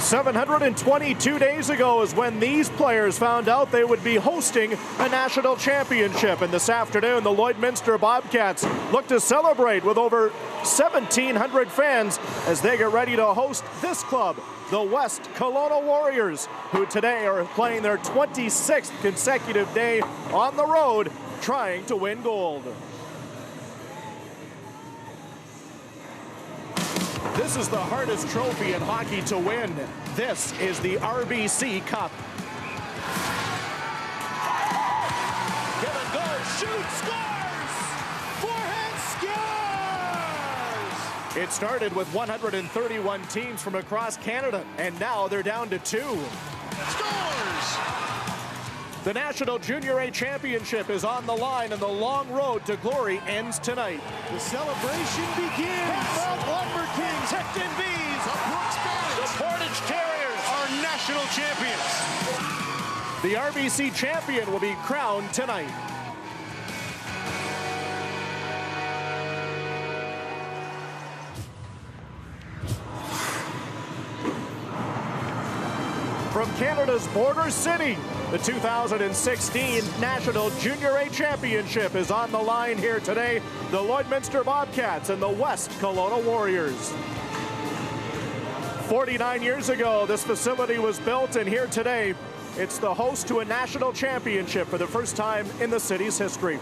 722 days ago is when these players found out they would be hosting a national championship. And this afternoon, the Lloydminster Bobcats look to celebrate with over 1,700 fans as they get ready to host this club, the West Kelowna Warriors, who today are playing their 26th consecutive day on the road trying to win gold. This is the hardest trophy in hockey to win. This is the RBC Cup. Kevin goes, shoots, scores! Forehand scores! It started with 131 teams from across Canada, and now they're down to 2. Scores! The National Junior A Championship is on the line, and the long road to glory ends tonight. The celebration begins. Mount Lumber Kings, Hecton Bees, the Brooks Bandits, the Portage Terriers are national champions. The RBC champion will be crowned tonight. From Canada's border city, the 2016 National Junior A Championship is on the line here today. The Lloydminster Bobcats and the West Kelowna Warriors. 49 years ago, this facility was built, and here today, it's the host to a national championship for the first time in the city's history.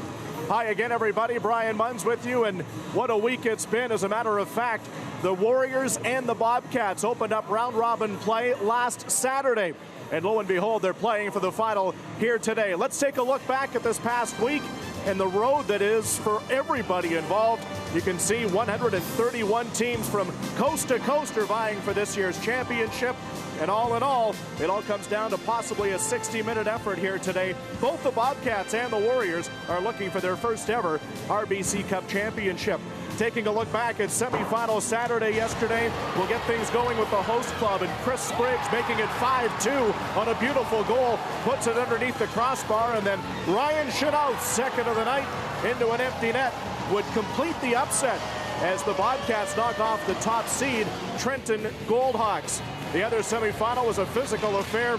Hi again, everybody. Brian Munn's with you, and what a week it's been. As a matter of fact, the Warriors and the Bobcats opened up round-robin play last Saturday. And lo and behold, they're playing for the final here today. Let's take a look back at this past week and the road that is for everybody involved. You can see 131 teams from coast to coast are vying for this year's championship. And all in all, it all comes down to possibly a 60-minute effort here today. Both the Bobcats and the Warriors are looking for their first ever RBC Cup championship. Taking a look back at semifinal Saturday yesterday, we'll get things going with the host club, and Chris Spriggs making it 5-2 on a beautiful goal, puts it underneath the crossbar, and then Ryan Chenault, second of the night, into an empty net, would complete the upset as the Bobcats knock off the top seed, Trenton Goldhawks. The other semifinal was a physical affair.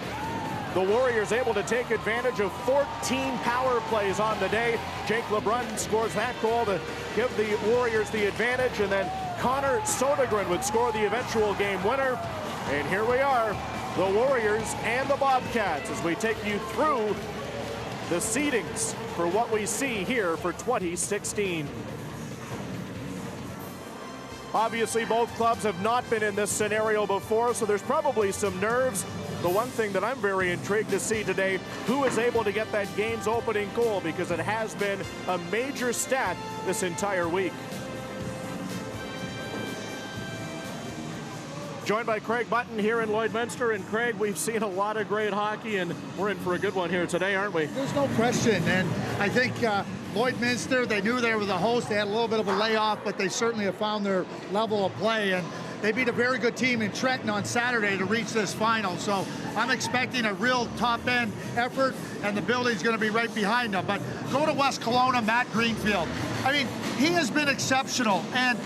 The Warriors able to take advantage of 14 power plays on the day. Jake LeBrun scores that goal to give the Warriors the advantage, and then Connor Sodergren would score the eventual game winner. And here we are, the Warriors and the Bobcats, as we take you through the seedings for what we see here for 2016. Obviously, both clubs have not been in this scenario before, so there's probably some nerves. The one thing that I'm very intrigued to see today, who is able to get that game's opening goal, because it has been a major stat this entire week. Joined by Craig Button here in Lloydminster. And Craig, we've seen a lot of great hockey, and we're in for a good one here today, aren't we? There's no question, and I think Lloydminster, they knew they were the host. They had a little bit of a layoff, but they certainly have found their level of play, and they beat a very good team in Trenton on Saturday to reach this final. So I'm expecting a real top-end effort, and the building's going to be right behind them. But go to West Kelowna, Matt Greenfield. I mean, he has been exceptional, and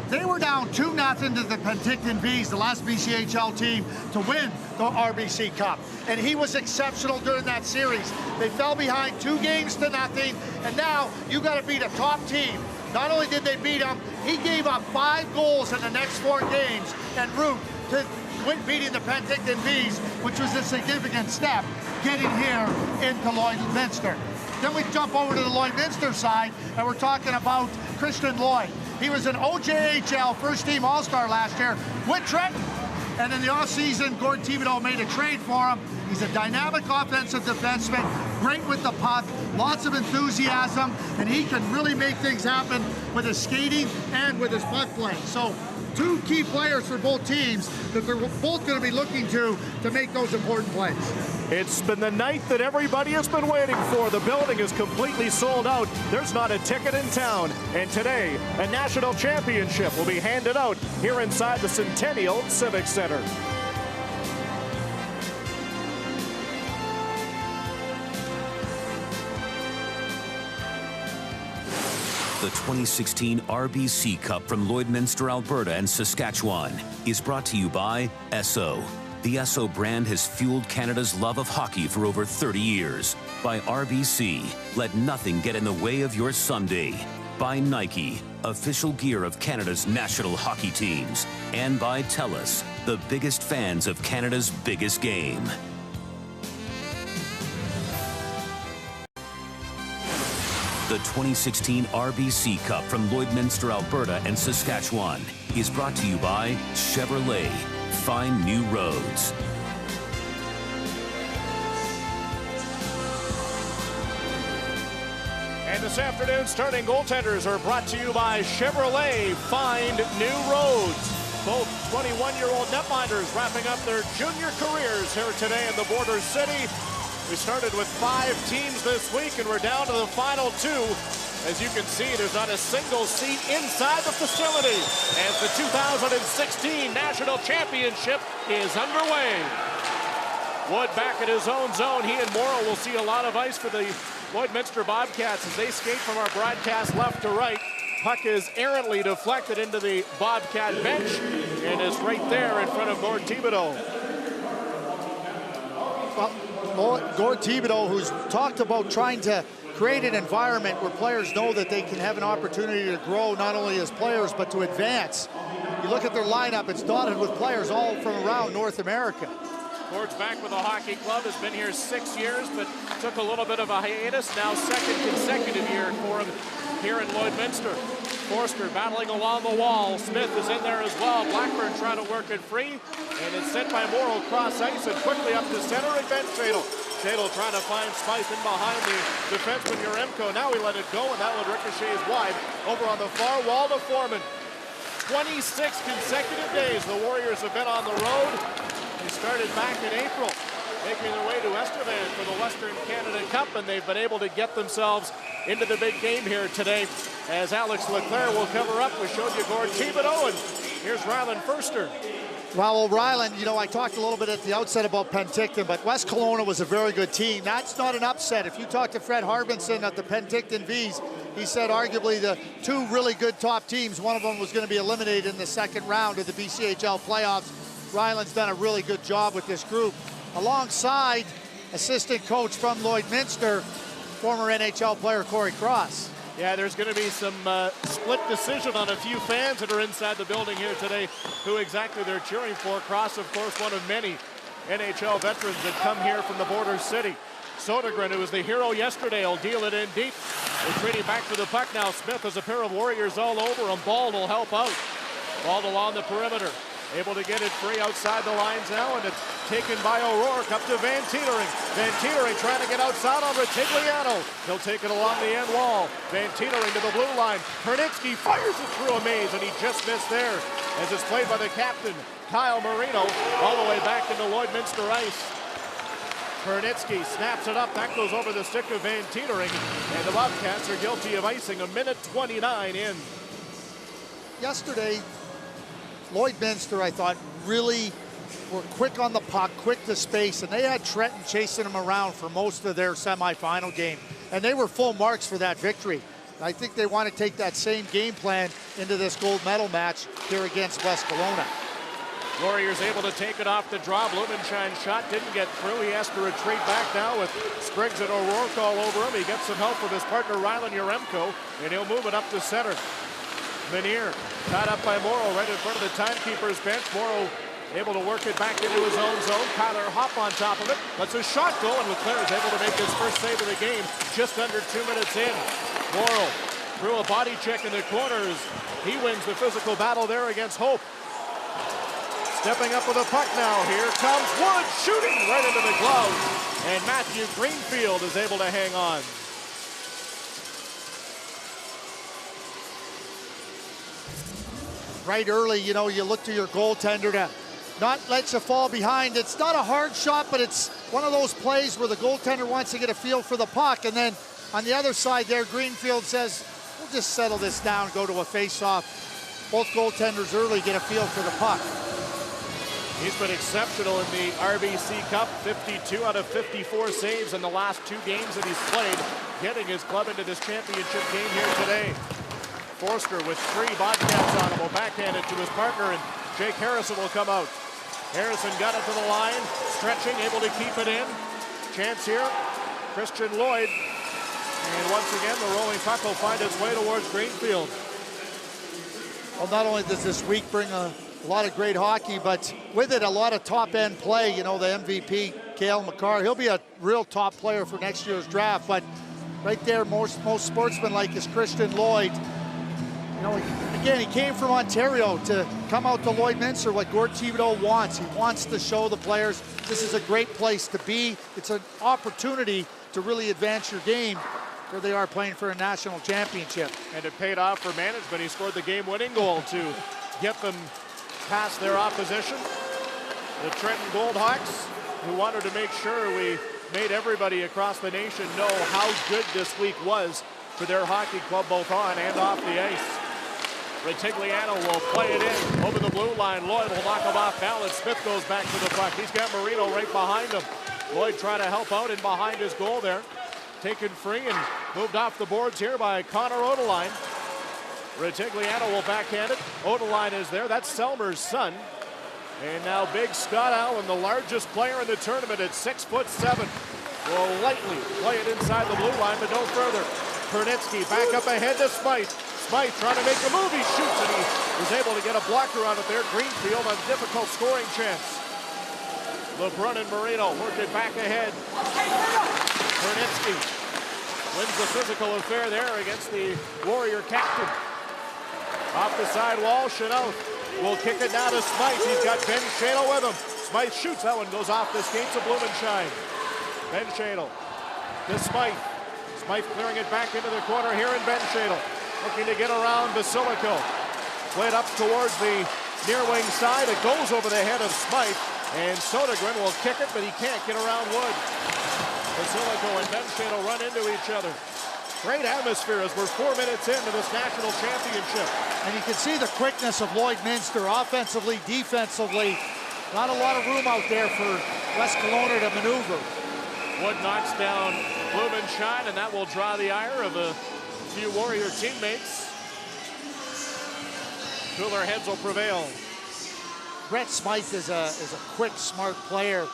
they were down 2-0 to the Penticton Bees, the last BCHL team, to win the RBC Cup. And he was exceptional during that series. They fell behind 2-0, and now you got to beat a top team. Not only did they beat him, he gave up 5 goals in the next 4 games en route to beating the Penticton Bees, which was a significant step getting here into Lloydminster. Then we jump over to the Lloydminster side, and we're talking about Christian Lloyd. He was an OJHL first-team All-Star last year with Trenton. And in the offseason, Gord Thibodeau made a trade for him. He's a dynamic offensive defenseman, great with the puck, lots of enthusiasm, and he can really make things happen with his skating and with his puck play. So 2 key players for both teams that they're both going to be looking to make those important plays. It's been the night that everybody has been waiting for. The building is completely sold out. There's not a ticket in town. And today, a national championship will be handed out here inside the Centennial Civic Center. The 2016 RBC Cup from Lloydminster, Alberta and Saskatchewan is brought to you by Esso. The Esso brand has fueled Canada's love of hockey for over 30 years. By RBC, let nothing get in the way of your Sunday. By Nike, official gear of Canada's national hockey teams. And by TELUS, the biggest fans of Canada's biggest game. The 2016 RBC Cup from Lloydminster, Alberta and Saskatchewan is brought to you by Chevrolet. Find new roads. And this afternoon's starting goaltenders are brought to you by Chevrolet. Find new roads. Both 21-year-old netminders wrapping up their junior careers here today in the Border City. We started with 5 teams this week, and we're down to the final 2. As you can see, there's not a single seat inside the facility as the 2016 National Championship is underway. Wood back at his own zone. He and Morrow will see a lot of ice for the Lloydminster Bobcats as they skate from our broadcast left to right. Puck is errantly deflected into the Bobcat bench and is right there in front of Gord Thibodeau. Well, Gord Thibodeau, who's talked about trying to create an environment where players know that they can have an opportunity to grow not only as players but to advance. You look at their lineup, it's dotted with players all from around North America. Gord's back with the hockey club, has been here 6 years, but took a little bit of a hiatus. Now second consecutive year for him here in Lloydminster. Forster battling along the wall. Smith is in there as well. Blackburn trying to work it free, and it's sent by Morrow cross ice and quickly up to center and Ben Shadle. Shadle trying to find Spice in behind the defenseman Yaremko. Now he let it go, and that one ricochets wide over on the far wall to Foreman. 26 consecutive days the Warriors have been on the road. They started back in April, making their way to Estevan for the Western Canada Cup, and they've been able to get themselves into the big game here today. As Alex Leclerc will cover up, we showed you Gord Thibodeau, and here's Ryland Furster. Well, Ryland, you know, I talked a little bit at the outset about Penticton, but West Kelowna was a very good team. That's not an upset. If you talk to Fred Harbinson at the Penticton Vs, he said arguably the 2 really good top teams, one of them was going to be eliminated in the second round of the BCHL playoffs. Ryland's done a really good job with this group. Alongside assistant coach from Lloydminster, former NHL player Corey Cross. Yeah, there's going to be some split decision on a few fans that are inside the building here today who exactly they're cheering for. Cross, of course, one of many NHL veterans that come here from the Border City. Sodergren, who was the hero yesterday, will deal it in deep. Retreating back for the puck now. Smith has a pair of Warriors all over him. Ball will help out. Ball along the perimeter. Able to get it free outside the lines now, and it's taken by O'Rourke up to Van Teetering. Van Teetering trying to get outside on Retigliano. He'll take it along the end wall. Van Teetering to the blue line. Hernitsky fires it through a maze, and he just missed there as it's played by the captain, Kyle Marino, all the way back into Lloydminster ice. Hernitsky snaps it up. That goes over the stick of Van Teetering, and the Bobcats are guilty of icing. A minute 29 in. Yesterday, Lloydminster, I thought, really were quick on the puck, quick to space, and they had Trenton chasing them around for most of their semifinal game. And they were full marks for that victory. I think they want to take that same game plan into this gold medal match here against West Kelowna. Warriors able to take it off the draw. Blumenschein's shot didn't get through. He has to retreat back now with Spriggs and O'Rourke all over him. He gets some help from his partner Ryland Yaremko, and he'll move it up to center. Vanier tied up by Morrow right in front of the timekeeper's bench. Morrow able to work it back into his own zone. Kyler Hopp on top of it. Lets a shot go, and Leclerc is able to make his first save of the game just under 2 minutes in. Morrow threw a body check in the corners. He wins the physical battle there against Hope. Stepping up with a puck now. Here comes Wood shooting right into the glove. And Matthew Greenfield is able to hang on. Right early, you know, you look to your goaltender to not let you fall behind. It's not a hard shot, but it's one of those plays where the goaltender wants to get a feel for the puck. And then on the other side there, Greenfield says, we'll just settle this down, go to a face-off. Both goaltenders early get a feel for the puck. He's been exceptional in the RBC Cup, 52 out of 54 saves in the last 2 games that he's played, getting his club into this championship game here today. Forster with 3 Bobcats on him will backhand it to his partner, and Jake Harrison will come out. Harrison got it to the line, stretching, able to keep it in. Chance here, Christian Lloyd. And once again, the rolling puck will find its way towards Greenfield. Well, not only does this week bring a lot of great hockey, but with it, a lot of top-end play. You know, the MVP, Cale Makar, he'll be a real top player for next year's draft. But right there, most sportsman-like is Christian Lloyd. You know, again, he came from Ontario to come out to Lloydminster, what Gord Thibodeau wants. He wants to show the players this is a great place to be. It's an opportunity to really advance your game. Here they are playing for a national championship. And it paid off for management. He scored the game-winning goal to get them past their opposition. The Trenton Goldhawks, who wanted to make sure we made everybody across the nation know how good this week was for their hockey club, both on and off the ice. Retigliano will play it in over the blue line. Lloyd will knock him off balance. Smith goes back to the puck. He's got Marino right behind him. Lloyd trying to help out in behind his goal there. Taken free and moved off the boards here by Connor Odeline. Retigliano will backhand it. Odeline is there. That's Selmer's son. And now big Scott Allen, the largest player in the tournament at 6'7", will lightly play it inside the blue line, but no further. Pernitsky back up ahead to Smythe. Smythe trying to make the move. He shoots, and he was able to get a blocker on it there. Greenfield on difficult scoring chance. LeBrun and Marino work it back ahead. Pernitsky wins the physical affair there against the Warrior captain. Off the side wall, Chanel will kick it now to Smythe. He's got Ben Shadle with him. Smythe shoots. That one goes off the skates of Blumenschein. Ben Shadle to Smythe. Smythe clearing it back into the corner here in Ben Shadle. Looking to get around Basilico. Played up towards the near wing side. It goes over the head of Smythe. And Sodergren will kick it, but he can't get around Wood. Basilico and Ben Shadle run into each other. Great atmosphere as we're 4 minutes into this national championship. And you can see the quickness of Lloydminster, offensively, defensively. Not a lot of room out there for West Kelowna to maneuver. Wood knocks down Blumenschein, and that will draw the ire of a few Warrior teammates. Cooler heads will prevail. Brett Smythe is a quick, smart player.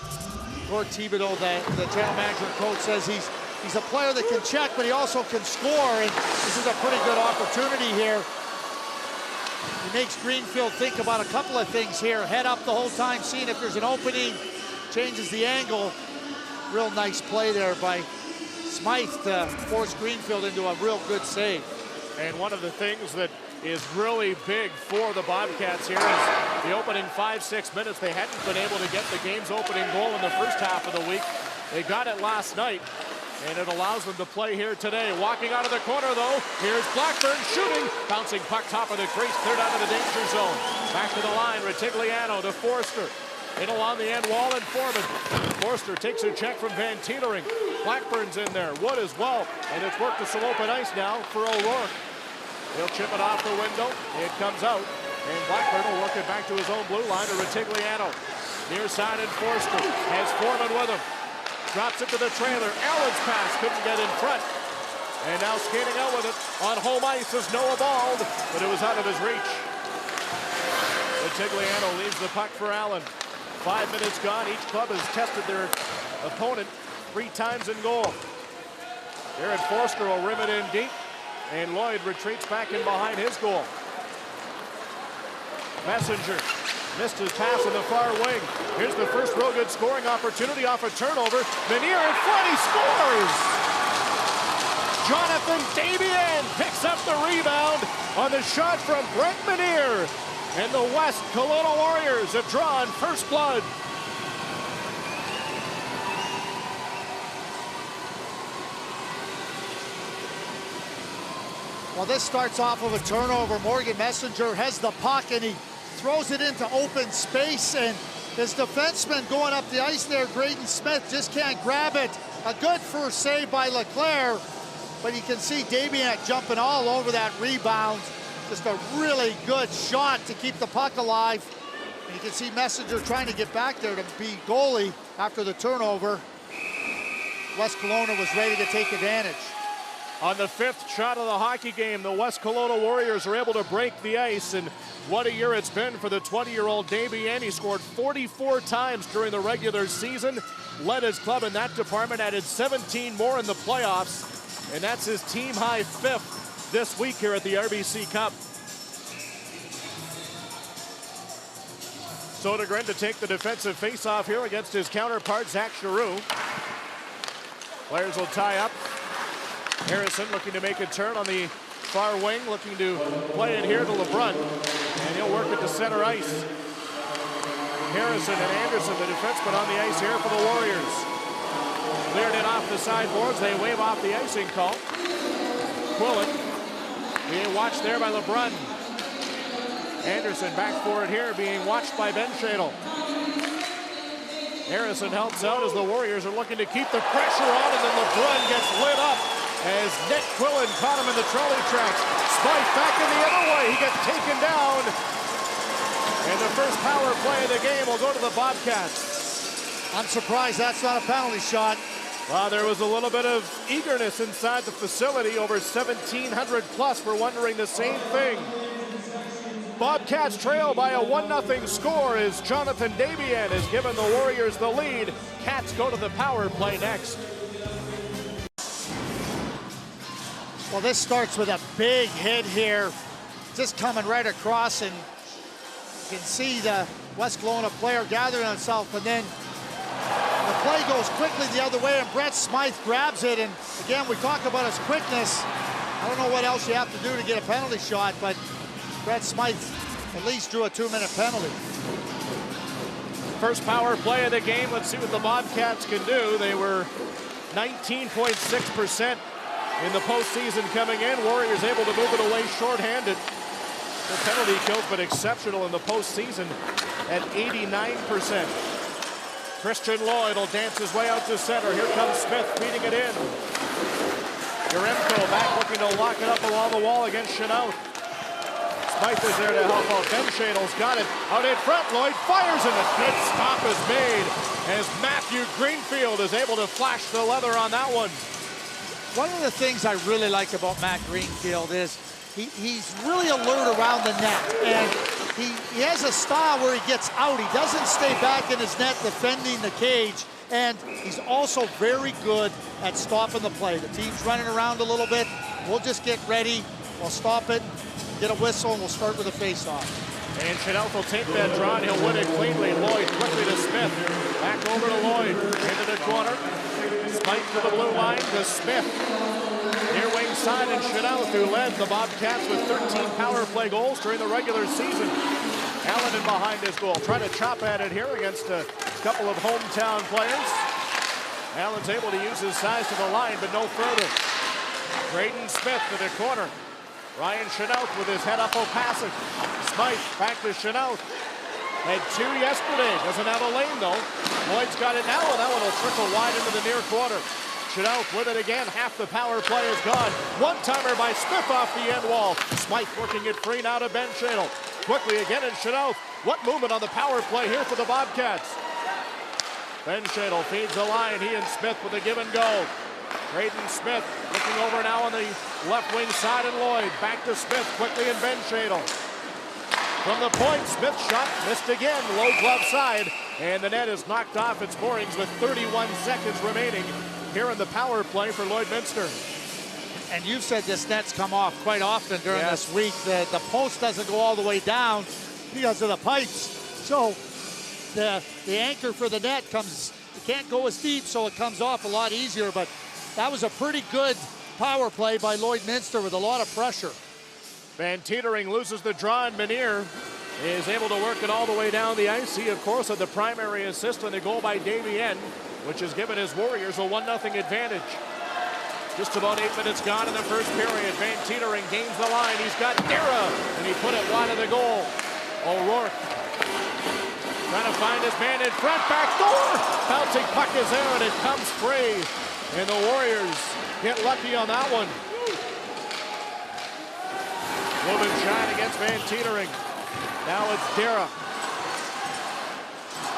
Gord Thibodeau, the general manager and coach, says he's a player that can check, but he also can score, and this is a pretty good opportunity here. He makes Greenfield think about a couple of things here. Head up the whole time, seeing if there's an opening, changes the angle. Real nice play there by Smythe to force Greenfield into a real good save. And one of the things that is really big for the Bobcats here is the opening 5-6 minutes. They hadn't been able to get the game's opening goal in the first half of the week. They got it last night, and it allows them to play here today. Walking out of the corner, though, here's Blackburn shooting. Bouncing puck top of the crease, cleared out of the danger zone. Back to the line, Retigliano to Forster. In along the end wall and Foreman. Forster takes a check from Van Tielering. Blackburn's in there, Wood as well. And it's worked to some open ice now for O'Rourke. He'll chip it off the window. It comes out. And Blackburn will work it back to his own blue line to Retigliano. Near side and Forster has Foreman with him. Drops it to the trailer. Allen's pass couldn't get in front. And now skating out with it on home ice is Noah Bald, but it was out of his reach. Retigliano leaves the puck for Allen. 5 minutes gone. Each club has tested their opponent 3 times in goal. Jared Forster will rim it in deep, and Lloyd retreats back in behind his goal. Messenger missed his pass in the far wing. Here's the first real good scoring opportunity off a turnover. Menier in front, he scores! Jonathan Davian picks up the rebound on the shot from Brent Menier. And the West Kelowna Warriors have drawn first blood. Well, this starts off with a turnover. Morgan Messenger has the puck, and he throws it into open space, and his defenseman going up the ice there, Graydon Smith, just can't grab it. A good first save by Leclerc, but you can see Dabiak jumping all over that rebound. Just a really good shot to keep the puck alive. And you can see Messenger trying to get back there to be goalie after the turnover. West Kelowna was ready to take advantage. On the 5th shot of the hockey game, the West Kelowna Warriors are able to break the ice, and What a year it's been for the 20-year-old Damien. He scored 44 times during the regular season, led his club in that department, added 17 more in the playoffs, and that's his team-high 5th this week here at the RBC Cup. Sodergren to take the defensive face-off here against his counterpart, Zach Giroux. Players will tie up. Harrison looking to make a turn on the far wing, looking to play it here to LeBrun, and he'll work it to center ice. Harrison and Anderson, the defenseman, on the ice here for the Warriors. Cleared it off the sideboards. They wave off the icing call. Quillen being watched there by LeBrun. Anderson back for it here, being watched by Ben Shadle. Harrison helps out as the Warriors are looking to keep the pressure on, and then LeBrun gets lit up as Nick Quillen caught him in the trolley tracks. Spike back in the other way. He gets taken down. And the first power play of the game will go to the Bobcats. I'm surprised that's not a penalty shot. Well, there was a little bit of eagerness inside the facility. Over 1,700 plus were wondering the same thing. Bobcats trail by a 1-0 score as Jonathan Damien has given the Warriors the lead. Cats go to the power play next. Well, this starts with a big hit here, just coming right across, and you can see the West Kelowna player gathering himself, and then the play goes quickly the other way, and Brett Smythe grabs it, and again, we talk about his quickness. I don't know what else you have to do to get a penalty shot, but Brett Smythe at least drew a 2-minute penalty. First power play of the game. Let's see what the Bobcats can do. They were 19.6% in the postseason coming in. Warriors able to move it away shorthanded. The penalty kill, but exceptional in the postseason at 89%. Christian Lloyd will dance his way out to center. Here comes Smith feeding it in. Yaremko back looking to lock it up along the wall against Chenault. Smythe is there to help out. Ben Shadle's got it out in front. Lloyd fires, and a good stop is made as Matthew Greenfield is able to flash the leather on that one. One of the things I really like about Matt Greenfield is he's really alert around the net, and he has a style where he gets out. He doesn't stay back in his net defending the cage, and he's also very good at stopping the play. The team's running around a little bit. We'll just get ready. We'll stop it, get a whistle, and we'll start with a face-off. And Chenault will take that draw, and he'll win it cleanly. Lloyd quickly to Smith. Back over to Lloyd. Into the corner. Spike to the blue line to Smith. Near wing side, and Chenault, who led the Bobcats with 13 power play goals during the regular season. Allen in behind his goal. Trying to chop at it here against a couple of hometown players. Allen's able to use his size to the line, but no further. Braden Smith to the corner. Ryan Chenault with his head up opacic. Smythe back to Chenault. Had 2 yesterday. Doesn't have a lane though. Lloyd's got it now, and that one will trickle wide into the near corner. Chenault with it again. Half the power play is gone. One-timer by Smith off the end wall. Smythe working it free now to Ben Shadle. Quickly again in Chenault. What movement on the power play here for the Bobcats? Ben Shadle feeds the line. He and Smith with a give and go. Braden Smith looking over now on the left wing side, and Lloyd back to Smith quickly, and Ben Shadle. From the point, Smith shot missed again, low glove side, and the net is knocked off its moorings with 31 seconds remaining here in the power play for Lloydminster. And you've said this net's come off quite often during this week. The post doesn't go all the way down because of the pipes. So the anchor for the net comes, it can't go as deep, so it comes off a lot easier. But that was a pretty good power play by Lloydminster with a lot of pressure. Van Teetering loses the draw, and Menier is able to work it all the way down the ice. He, of course, had the primary assist on the goal by Damien, which has given his Warriors a 1-0 advantage. Just about 8 minutes gone in the first period. Van Teetering gains the line. He's got Dara, and he put it wide of the goal. O'Rourke trying to find his man in front, back door. Bouncing puck is there, and it comes free. And the Warriors get lucky on that one. Moving shot against Van Teetering. Now it's Dara.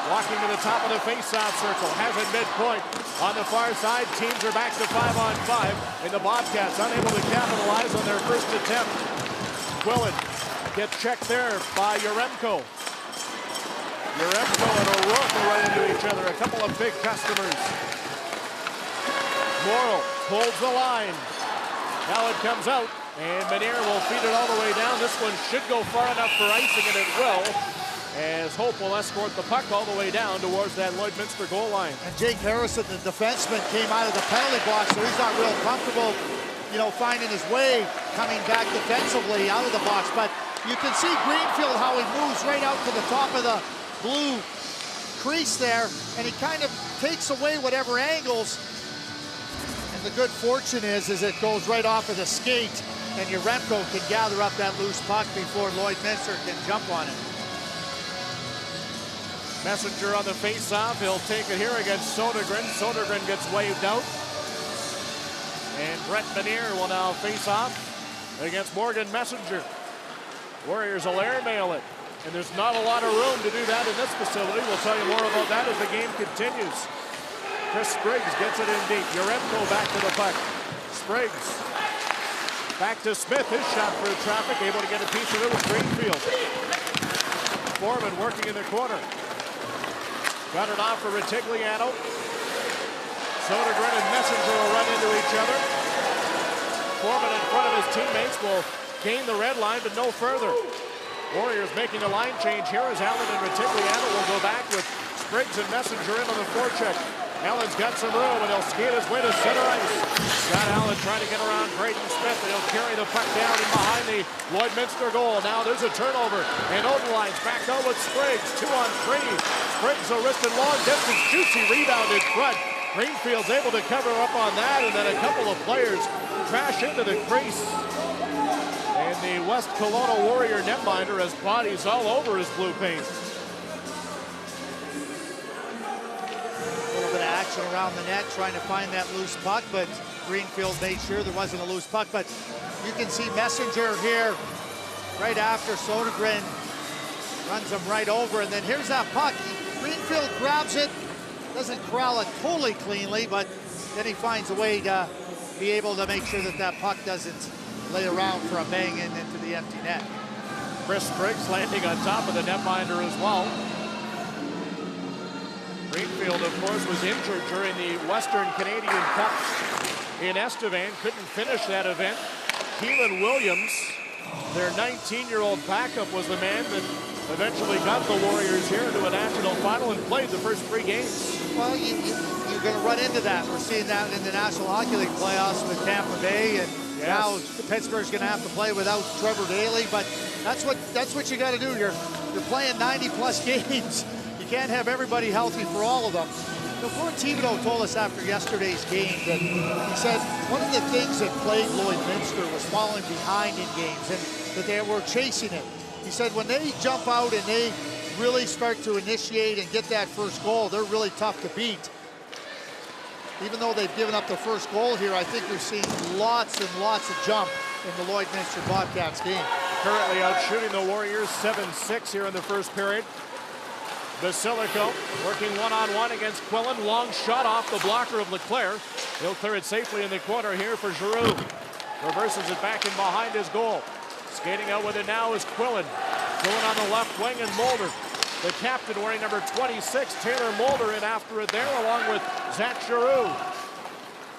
Walking to the top of the face-off circle. Has it midpoint. On the far side, teams are back to 5-on-5. And the Bobcats unable to capitalize on their first attempt. Quillen get checked there by Yaremko. Yaremko and O'Rourke are right into each other. A couple of big customers. Morrill holds the line. Now it comes out, and Menier will feed it all the way down. This one should go far enough for icing, and it will, as Hope will escort the puck all the way down towards that Lloydminster goal line. And Jake Harrison, the defenseman, came out of the penalty box, so he's not real comfortable, you know, finding his way coming back defensively out of the box. But you can see Greenfield, how he moves right out to the top of the blue crease there, and he kind of takes away whatever angles. And the good fortune is it goes right off of the skate, and Yaremko can gather up that loose puck before Lloydminster can jump on it. Messenger on the face-off. He'll take it here against Sodergren. Sodergren gets waved out. And Brett Menier will now face off against Morgan Messenger. Warriors will airmail it. And there's not a lot of room to do that in this facility. We'll tell you more about that as the game continues. Chris Spriggs gets it in deep. Yaremko back to the puck. Spriggs back to Smith. His shot through traffic. Able to get a piece of it with Greenfield. Foreman working in the corner. Got it off for Retigliano. Sodergren and Messenger will run into each other. Foreman in front of his teammates will gain the red line, but no further. Warriors making a line change here as Allen and Retigliano will go back with Spriggs and Messenger in on the forecheck. Allen's got some room, and he'll skate his way to center ice. Got Allen trying to get around Braden Smith, and he'll carry the puck down in behind the Lloydminster goal. Now there's a turnover, and Odenline's back out with Spriggs. 2-on-3. Spriggs a wristed long distance. Juicy rebound in front. Greenfield's able to cover up on that, and then a couple of players crash into the crease. And the West Kelowna Warrior netminder has bodies all over his blue paint. A little bit of action around the net, trying to find that loose puck, but Greenfield made sure there wasn't a loose puck. But you can see Messenger here right after Sodergren runs him right over, and then here's that puck. Greenfield grabs it, doesn't corral it totally cleanly, but then he finds a way to be able to make sure that that puck doesn't lay around for a bang in into the empty net. Chris Spriggs landing on top of the netminder as well. Greenfield, of course, was injured during the Western Canadian Cup in Estevan. Couldn't finish that event. Keelan Williams, their 19-year-old backup, was the man that eventually got the Warriors here to a national final and played the first 3 games. Well, you're going to run into that. We're seeing that in the National Hockey League playoffs with Tampa Bay, and now Pittsburgh's going to have to play without Trevor Daley. But that's what you got to do. You're playing 90-plus games. You can't have everybody healthy for all of them. Gord Thibodeau told us after yesterday's game that he said one of the things that plagued Lloydminster was falling behind in games, and that they were chasing it. He said when they jump out and they really start to initiate and get that first goal, they're really tough to beat. Even though they've given up the first goal here, I think we're seeing lots and lots of jump in the Lloydminster Bobcats game. Currently out shooting the Warriors 7-6 here in the first period. Basilico working one-on-one against Quillen. Long shot off the blocker of Leclerc. He'll clear it safely in the corner here for Giroux. Reverses it back in behind his goal. Skating out with it now is Quillen. Going on the left wing, and Mulder, the captain, wearing number 26, Taylor Mulder, in after it there along with Zach Giroux.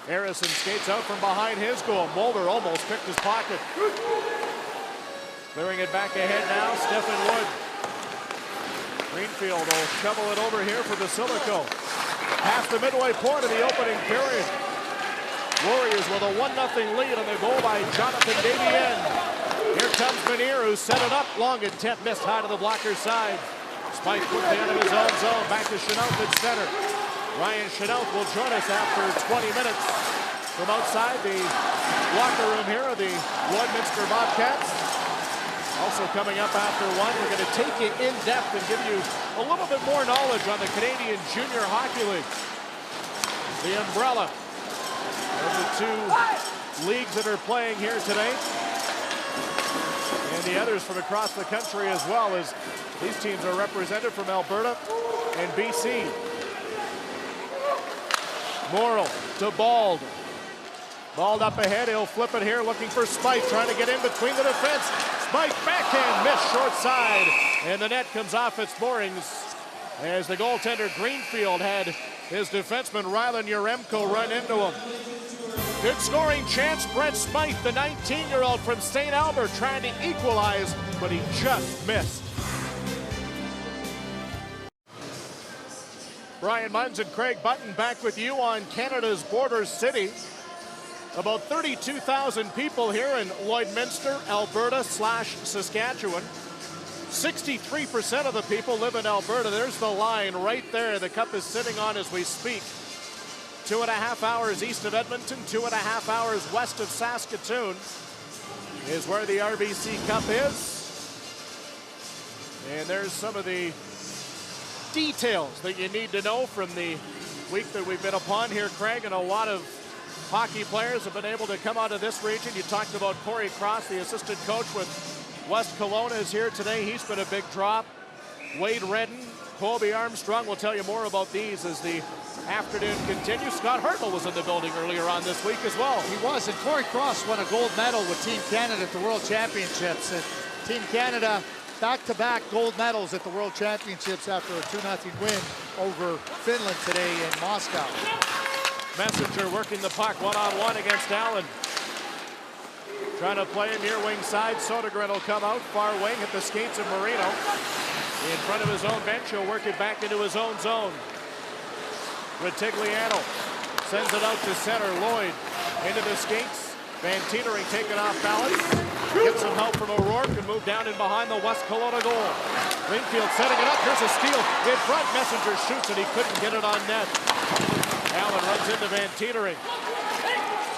Harrison skates out from behind his goal. Mulder almost picked his pocket. Clearing it back ahead now, Stephen Wood. Greenfield will shovel it over here for Basilico. Past the midway point of the opening period. Warriors with a 1-0 lead on the goal by Jonathan Davien. Here comes Menier, who set it up. Long intent, missed high to the blocker's side. Spike quickly out of his own zone. Back to Chenault at center. Ryan Chenault will join us after 20 minutes from outside the locker room here of the Lloydminster Bobcats. Also coming up after 1, we're going to take you in depth and give you a little bit more knowledge on the Canadian Junior Hockey League. The umbrella of the 2 leagues that are playing here today. And the others from across the country as well, as these teams are represented from Alberta and BC. Morrill to Bald. Bald up ahead, he'll flip it here, looking for Spike, trying to get in between the defense. Spike backhand miss short side. And the net comes off its moorings as the goaltender Greenfield had his defenseman Rylan Yaremko run into him. Good scoring chance. Brett Smythe, the 19-year-old from St. Albert, trying to equalize, but he just missed. Brian Munns and Craig Button back with you on Canada's border city. About 32,000 people here in Lloydminster, Alberta / Saskatchewan. 63% of the people live in Alberta. There's the line right there. The cup is sitting on as we speak. 2.5 hours east of Edmonton, 2.5 hours west of Saskatoon is where the RBC Cup is. And there's some of the details that you need to know from the week that we've been upon here, Craig, and a lot of hockey players have been able to come out of this region. You talked about Corey Cross, the assistant coach with West Kelowna, is here today. He's been a big drop. Wade Redden, Colby Armstrong. We'll tell you more about these as the afternoon continues. Scott Hartnell was in the building earlier on this week as well. He was, and Corey Cross won a gold medal with Team Canada at the World Championships. And Team Canada back-to-back gold medals at the World Championships after a 2-0 win over Finland today in Moscow. Messenger working the puck one-on-one against Allen. Trying to play him near wing side. Sodergren will come out far wing at the skates of Marino. In front of his own bench, he'll work it back into his own zone. Retigliano sends it out to center. Lloyd into the skates. Van Tienering taken off balance. Gets some help from O'Rourke and move down in behind the West Kelowna goal. Greenfield setting it up. Here's a steal in front. Messenger shoots and he couldn't get it on net. Allen runs into Van Tienering.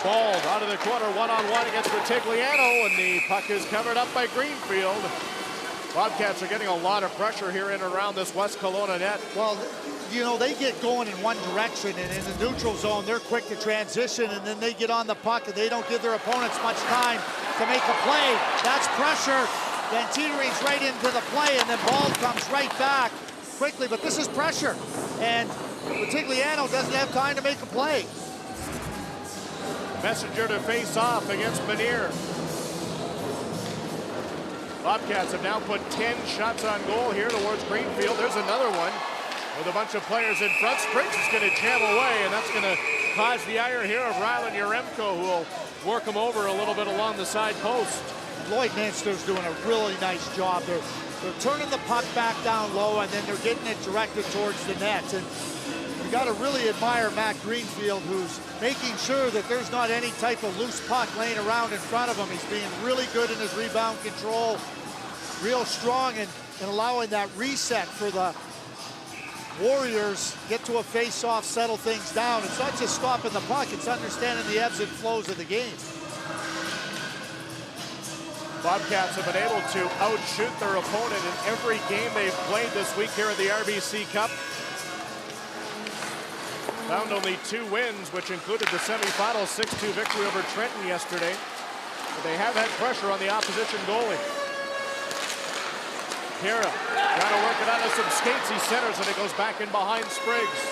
Balled out of the corner, one-on-one against Retigliano, and the puck is covered up by Greenfield. Bobcats are getting a lot of pressure here in and around this West Kelowna net. Well, you know, they get going in one direction, and in the neutral zone, they're quick to transition, and then they get on the puck, and they don't give their opponents much time to make a play. That's pressure. Then Teetering's right into the play, and then ball comes right back quickly, but this is pressure. And Retigliano doesn't have time to make a play. Messenger to face off against Benier. Bobcats have now put 10 shots on goal here towards Greenfield. There's another one with a bunch of players in front. Spriggs is going to jam away, and that's going to cause the ire here of Rylan Yaremko, who will work him over a little bit along the side post. Lloydminster's doing a really nice job. They're turning the puck back down low, and then they're getting it directed towards the net. And you got to really admire Matt Greenfield, who's making sure that there's not any type of loose puck laying around in front of him. He's being really good in his rebound control, real strong in allowing that reset for the Warriors, get to a face-off, settle things down. It's not just stopping the puck, it's understanding the ebbs and flows of the game. Bobcats have been able to outshoot their opponent in every game they've played this week here at the RBC Cup. Found only 2 wins, which included the semifinal 6-2 victory over Trenton yesterday. But they have had pressure on the opposition goalie. Kira trying to work it out of some skates. He centers and it goes back in behind Spriggs.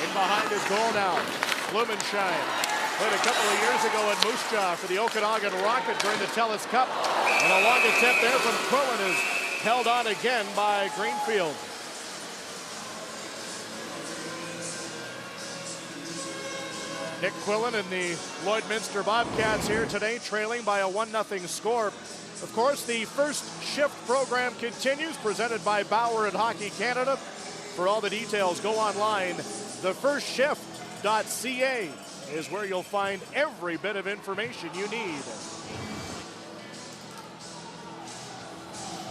In behind his goal now, Blumenschein. Played a couple of years ago in Moose Jaw for the Okanagan Rocket during the TELUS Cup. And a long attempt there from Quillen is held on again by Greenfield. Nick Quillen and the Lloydminster Bobcats here today, trailing by a 1-0 score. Of course, the first shift program continues, presented by Bauer and Hockey Canada. For all the details, go online. ThefirstShift.ca is where you'll find every bit of information you need.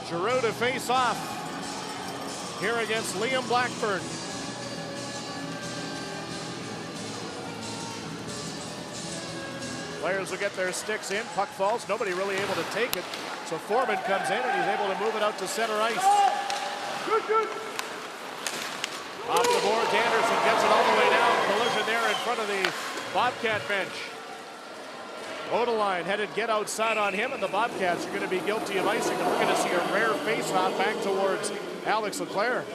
Giroux to face off here against Liam Blackburn. Players will get their sticks in. Puck falls. Nobody really able to take it. So Foreman comes in and he's able to move it out to center ice. Good. Off the boards, Anderson gets it all the way down. Collision there in front of the Bobcat bench. Odeline headed get outside on him, and the Bobcats are going to be guilty of icing, and we're going to see a rare face-off back towards Alex Leclerc.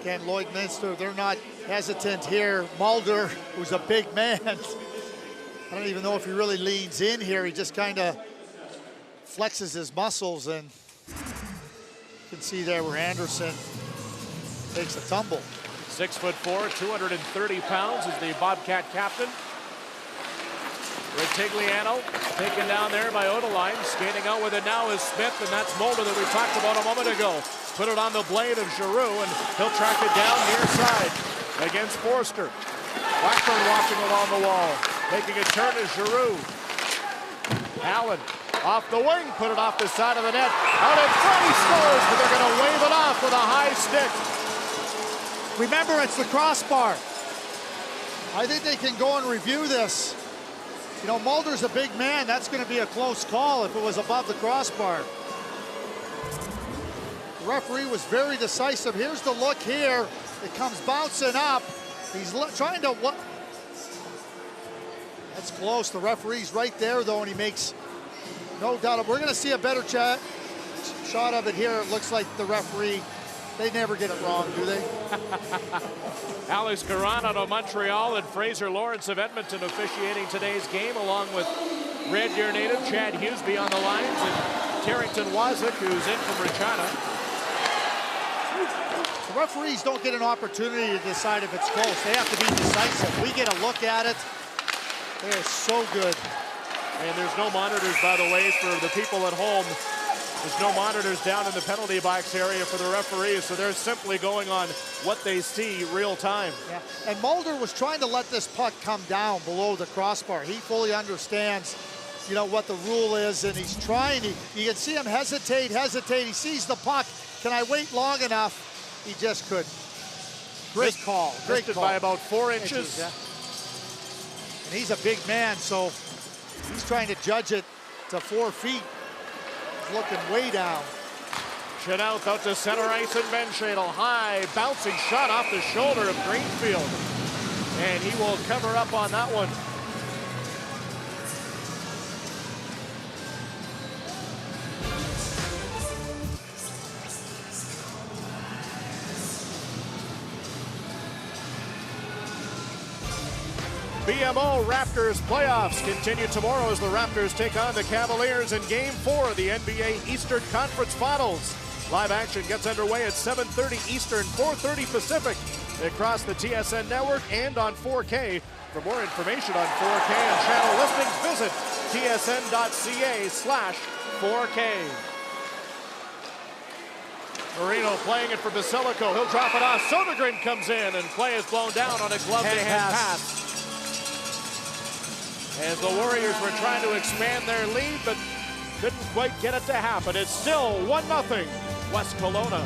Again, Lloydminster, they're not hesitant here. Mulder, who's a big man, I don't even know if he really leans in here. He just kind of flexes his muscles, and you can see there where Anderson takes a tumble. 6'4", 230 pounds is the Bobcat captain. Retigliano taken down there by Odeline. Skating out with it now is Smith, and that's Mulder that we talked about a moment ago. Put it on the blade of Giroux, and he'll track it down near side against Forster. Blackburn watching along the wall. Taking a turn is Giroux. Allen off the wing, put it off the side of the net. Out in front, he scores, but they're going to wave it off with a high stick. Remember, it's the crossbar. I think they can go and review this. You know, Mulder's a big man. That's going to be a close call if it was above the crossbar. The referee was very decisive. Here's the look here. It comes bouncing up. He's trying to... That's close. The referee's right there, though, and he makes no doubt. We're going to see a better shot of it here. It looks like the referee... They never get it wrong, do they? Alex Caron out of Montreal and Fraser Lawrence of Edmonton officiating today's game, along with Red Deer native Chad Hughesby on the lines and Carrington Wazik, who's in from Regina. The referees don't get an opportunity to decide if it's close. They have to be decisive. We get a look at it. They are so good. And there's no monitors, by the way, for the people at home. There's no monitors down in the penalty box area for the referees, so they're simply going on what they see real time. Yeah. And Mulder was trying to let this puck come down below the crossbar. He fully understands, you know, what the rule is, and he's trying. You can see him hesitate. He sees the puck. Can I wait long enough? He just couldn't. Great call. Great call. By about 4 inches. Yeah. And he's a big man, so he's trying to judge it to 4 feet. Looking way down. Chanel out to center ice, and Benchadel high bouncing shot off the shoulder of Greenfield, and he will cover up on that one. BMO Raptors playoffs continue tomorrow as the Raptors take on the Cavaliers in Game 4 of the NBA Eastern Conference Finals. Live action gets underway at 7:30 Eastern, 4:30 Pacific across the TSN network and on 4K. For more information on 4K and channel listings, visit tsn.ca/4K. Marino playing it for Basilico. He'll drop it off. Sodergren comes in, and play is blown down on a glove-to-hand pass. As the Warriors were trying to expand their lead, but couldn't quite get it to happen. It's still 1-0 West Kelowna.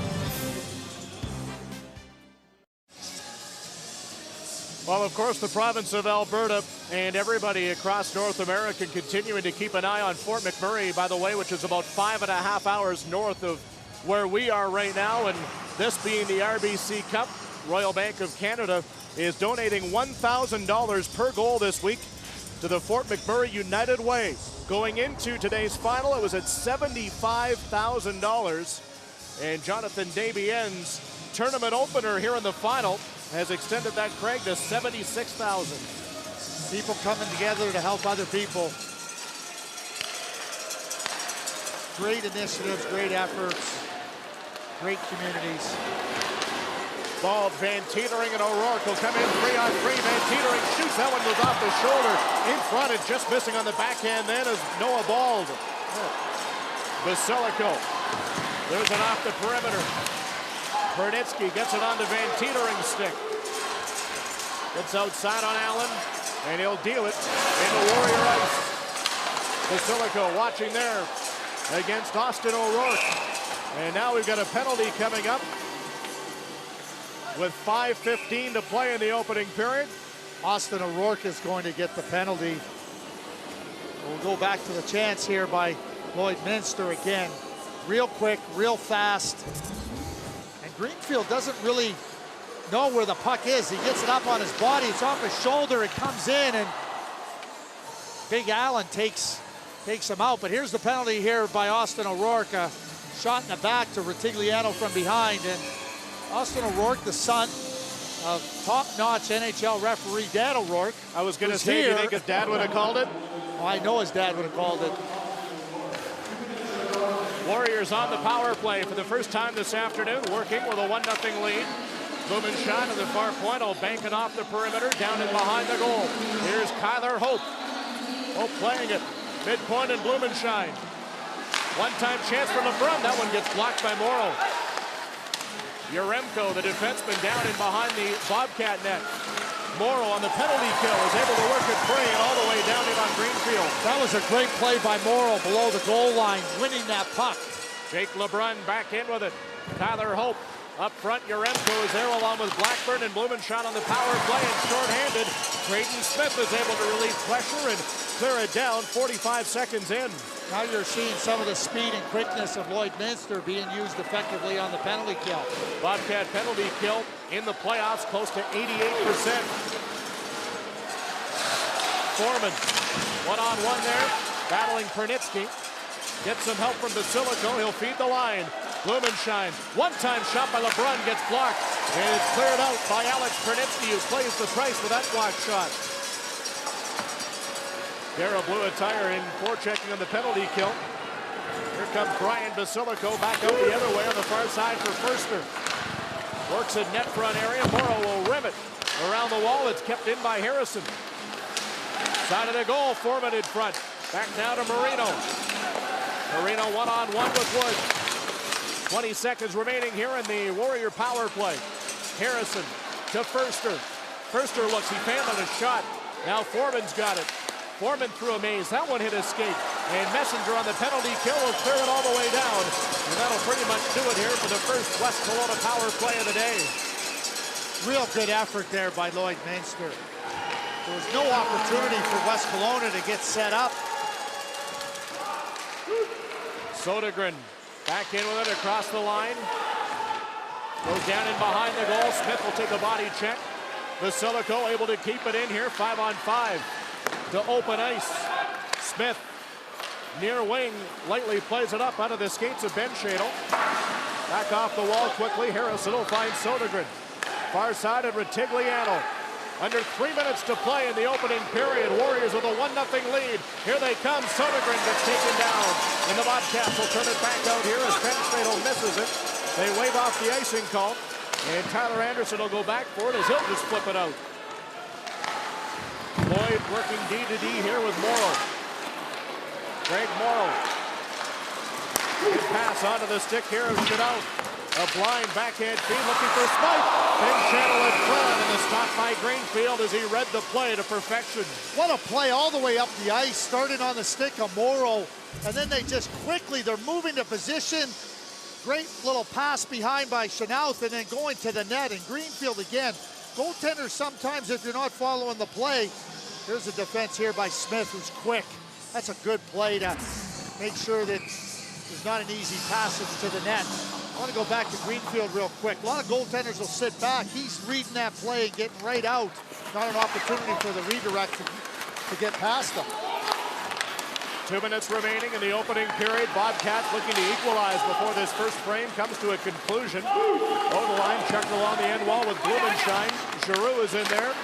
Well, of course, the province of Alberta and everybody across North America continuing to keep an eye on Fort McMurray, by the way, which is about 5.5 hours north of where we are right now. And this being the RBC Cup, Royal Bank of Canada is donating $1,000 per goal this week to the Fort McMurray United Way. Going into today's final, it was at $75,000. And Jonathan Dabien's tournament opener here in the final has extended that, Craig, to $76,000. People coming together to help other people. Great initiatives, great efforts, great communities. Ball, Van Teetering and O'Rourke will come in 3-on-3. Van Teetering shoots. That one was off the shoulder. In front and just missing on the backhand then is Noah Bald. Basilico. There's an off the perimeter. Pernitsky gets it onto Van Teetering's stick. Gets outside on Allen, and he'll deal it into Warrior ice. Basilico watching there against Austin O'Rourke. And now we've got a penalty coming up with 5:15 to play in the opening period. Austin O'Rourke is going to get the penalty. We'll go back to the chance here by Lloydminster again. Real quick, real fast. And Greenfield doesn't really know where the puck is. He gets it up on his body. It's off his shoulder. It comes in, and Big Allen takes him out. But here's the penalty here by Austin O'Rourke. A shot in the back to Retigliano from behind. And Austin O'Rourke, the son top-notch NHL referee Dan O'Rourke. I was going to say, do you think his dad would have called it? Oh, I know his dad would have called it. Warriors on the power play for the first time this afternoon, working with a 1-0 lead. Blumenschein on the far point, all banking off the perimeter, down and behind the goal. Here's Kyler Hope. Hope playing it, midpoint and Blumenschein. One-time chance for LeBrun, that one gets blocked by Morrow. Yaremko, the defenseman, down in behind the Bobcat net. Morrow on the penalty kill is able to work it free and all the way down in on Greenfield. That was a great play by Morrow below the goal line, winning that puck. Jake LeBrun back in with it. Tyler Hope up front. Yaremko is there along with Blackburn and Blumenschein on the power play and shorthanded. Creighton Smith is able to relieve pressure and clear it down 45 seconds in. Now you're seeing some of the speed and quickness of Lloyd-Minster being used effectively on the penalty kill. Bobcat penalty kill in the playoffs, close to 88%. Foreman, one-on-one there, battling Pernitsky. Gets some help from Basilico, he'll feed the line. Blumenschein, one-time shot by LeBrun gets blocked. And it's cleared out by Alex Pernitsky, who plays the price with that block shot. Darrell blew a tire in forechecking on the penalty kill. Here comes Brian Basilico back out the other way on the far side for Firster. Works in net front area. Morrow will rim it around the wall. It's kept in by Harrison. Side of the goal, Foreman in front. Back now to Marino. Marino one-on-one with Wood. 20 seconds remaining here in the Warrior power play. Harrison to Firster. Firster looks, he failed on a shot. Now Foreman's got it. Foreman through a maze. That one hit escape. And Messenger on the penalty kill will clear it all the way down. And that'll pretty much do it here for the first West Kelowna power play of the day. Real good effort there by Lloyd-Minster. There was no opportunity for West Kelowna to get set up. Sodergren back in with it across the line. Goes down in behind the goal. Smith will take a body check. Basilico able to keep it in here. 5-on-5 to open ice. Smith near wing, lightly plays it up out of the skates of Ben Shadle. Back off the wall quickly. Harrison will find Sodergren. Far side of Retigliano. Under 3 minutes to play in the opening period. Warriors with a 1-0 lead. Here they come. Sodergren gets taken down. And the Bobcats will turn it back out here as Ben Shadle misses it. They wave off the icing call. And Tyler Anderson will go back for it as he'll just flip it out. Lloyd working D-to-D here with Morrow. Greg Morrow. Good pass onto the stick here of Chanel. A blind backhand feed looking for Smythe. Big channel in front and the stop by Greenfield as he read the play to perfection. What a play all the way up the ice, starting on the stick of Morrow. And then they just quickly, they're moving to position. Great little pass behind by Chanel and then going to the net. And Greenfield again. Goaltenders sometimes, if you're not following the play, here's a defense here by Smith, who's quick. That's a good play to make sure that there's not an easy passage to the net. I want to go back to Greenfield real quick. A lot of goaltenders will sit back. He's reading that play and getting right out. Not an opportunity for the redirect to get past them. 2 minutes remaining in the opening period. Bobcats looking to equalize before this first frame comes to a conclusion. Over the line, checked along the end wall with Blumenschein. Giroux is in there.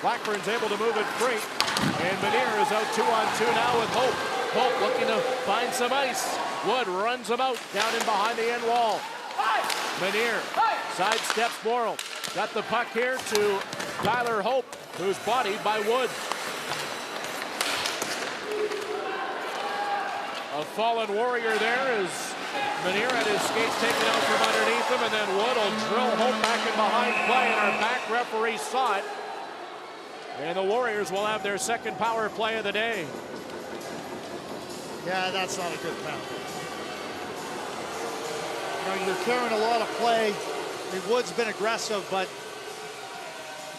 Blackburn's able to move it free. And Manier is out 2-on-2 now with Hope. Hope looking to find some ice. Wood runs him out down in behind the end wall. Manier sidesteps Morrow. Got the puck here to Tyler Hope, who's bodied by Wood. A fallen Warrior there is Manier had his skates taken out from underneath him, and then Wood will drill Hope back in behind play, and our back referee saw it. And the Warriors will have their second power play of the day. Yeah, that's not a good penalty. You know, you're carrying a lot of play. I mean, Wood's been aggressive, but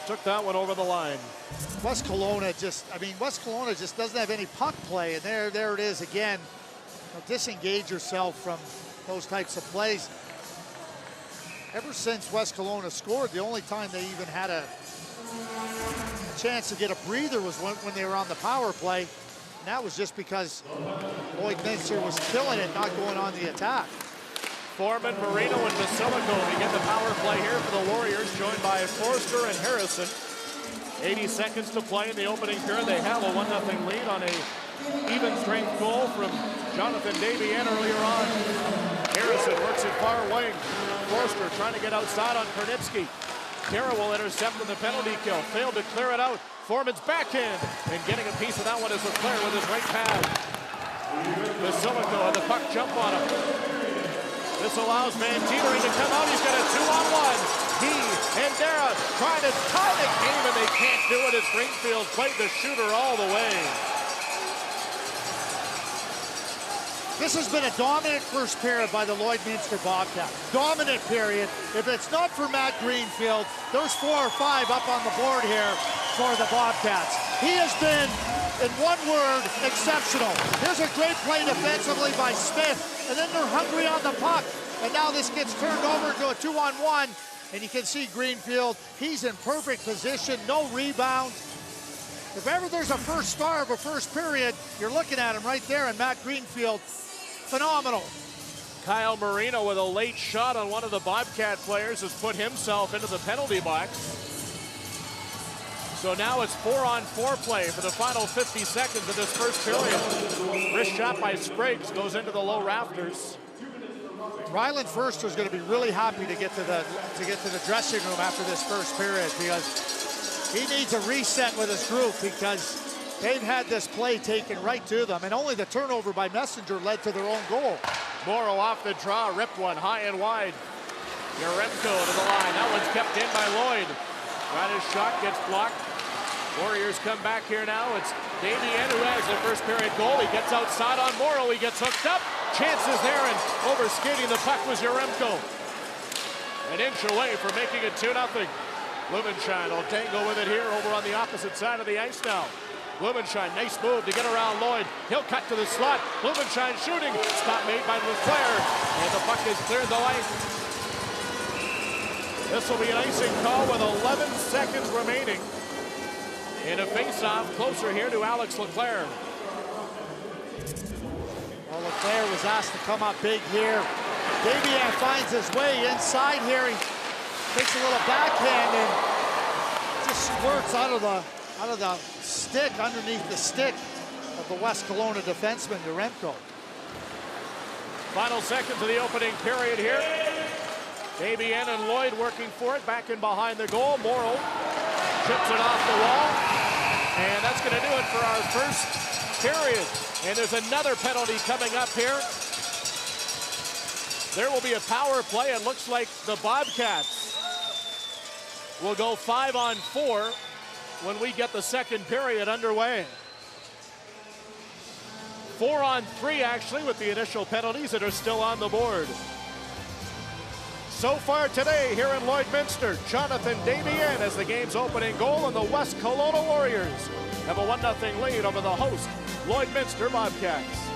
took that one over the line. West Kelowna just doesn't have any puck play, and there it is again. You know, disengage yourself from those types of plays. Ever since West Kelowna scored, the only time they even had a chance to get a breather was when they were on the power play. And that was just because Lloyd-Minster was killing it, not going on the attack. Foreman, Marino, and Basilico begin the power play here for the Warriors, joined by Forster and Harrison. 80 seconds to play in the opening period. They have a 1-0 lead on a even strength goal from Jonathan Davian earlier on. Harrison works it far wing. Forster trying to get outside on Kernitsky. Kara will intercept with the penalty kill. Failed to clear it out. Foreman's backhand. And getting a piece of that one is Leclerc with his right pad. Basilico and the puck jump on him. This allows Van Tievering to come out. He's got a 2-on-1. He and Dara trying to tie the game, and they can't do it as Greenfield played the shooter all the way. This has been a dominant first period by the Lloydminster Bobcats. Dominant period. If it's not for Matt Greenfield, there's 4 or 5 up on the board here for the Bobcats. He has been, in one word, exceptional. Here's a great play defensively by Smith, and then they're hungry on the puck. And now this gets turned over to a 2-on-1, and you can see Greenfield, he's in perfect position, no rebound. If ever there's a first star of a first period, you're looking at him right there, and Matt Greenfield, phenomenal. Kyle Marino with a late shot on one of the Bobcat players has put himself into the penalty box. So now it's 4-on-4 play for the final 50 seconds of this first period. Wrist shot by Spriggs goes into the low rafters. Ryland Forster's going to be really happy to get to the dressing room after this first period, because he needs a reset with his group, because they've had this play taken right to them, and only the turnover by Messenger led to their own goal. Morrow off the draw, ripped one high and wide. Yaremko to the line. That one's kept in by Lloyd. Got his shot, gets blocked. Warriors come back here now. It's Damien who has the first period goal. He gets outside on Morrow. He gets hooked up. Chances there, and over skating the puck was Yaremko. An inch away from making it 2-0. Blumenschein will tangle with it here over on the opposite side of the ice now. Blumenschein, nice move to get around Lloyd. He'll cut to the slot. Blumenschein shooting. Stop made by Leclerc. And the puck has cleared the line. This will be an icing call with 11 seconds remaining. In a face-off closer here to Alex Leclerc. Well, Leclerc was asked to come up big here. Davian finds his way inside here. He takes a little backhand and just squirts out of the stick, underneath the stick of the West Kelowna defenseman, Yaremko. Final seconds of the opening period here. Davian and Lloyd working for it, back in behind the goal. Morrow chips it off the wall. And that's going to do it for our first period. And there's another penalty coming up here. There will be a power play. It looks like the Bobcats will go 5-on-4 when we get the second period underway. 4-on-3 actually, with the initial penalties that are still on the board. So far today here in Lloydminster, Jonathan Davian as the game's opening goal, and the West Kelowna Warriors have a 1-0 lead over the host Lloydminster Bobcats.